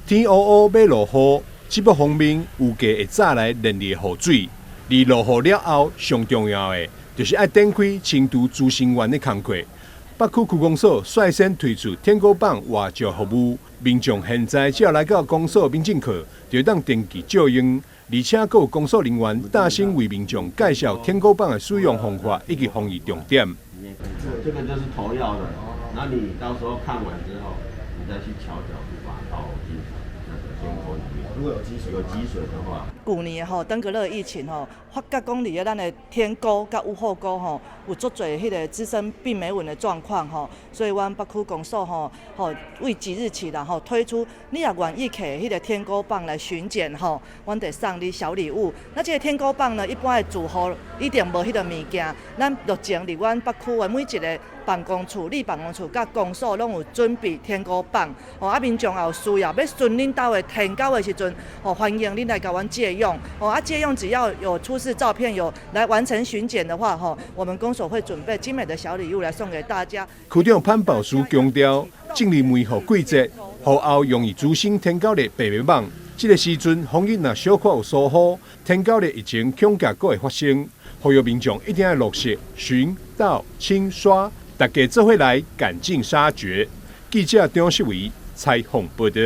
天乌乌要落雨，这部方面有价会早来连烈雨水。而落雨了后，上重要的就是要展开轻度资生员的工作。北区区公所率先推出天高棒外招服务，民众现在只要来到公所民政课，就当登记照应，而且还有公所人员大声为民众介绍天高棒的使用方法以及防疫重点。这个就是投药的，然后你到时候看完之后，你再去调角度把它倒进那个天沟里面。如果有积水的话，去年登革热疫情发觉讲伫咱的天沟甲雾后沟有足侪迄个滋生病媒蚊的状况所以阮北区公所为即日起啦推出你若愿意摕迄个天沟棒来巡检阮得送你小礼物。那这个天沟棒呢，一般的住户一定无迄个物件，咱目前伫阮北区的每一个办公处、立办公处甲公所拢有准备天沟棒民众也有需要要巡恁兜的天沟的时阵欢迎恁来甲阮借用借用只要有出示照片有来完成巡检的话我们公所会准备精美的小礼物来送给大家。区长潘宝书强调，正日每号季节，雨后容易滋生天狗的白尾网。这个时阵风雨若小可有疏忽，天狗的疫情恐吓阁会发生。呼吁民众一定要落实巡、倒、清、刷，大家做伙来赶尽杀绝。记者张世伟采访报道。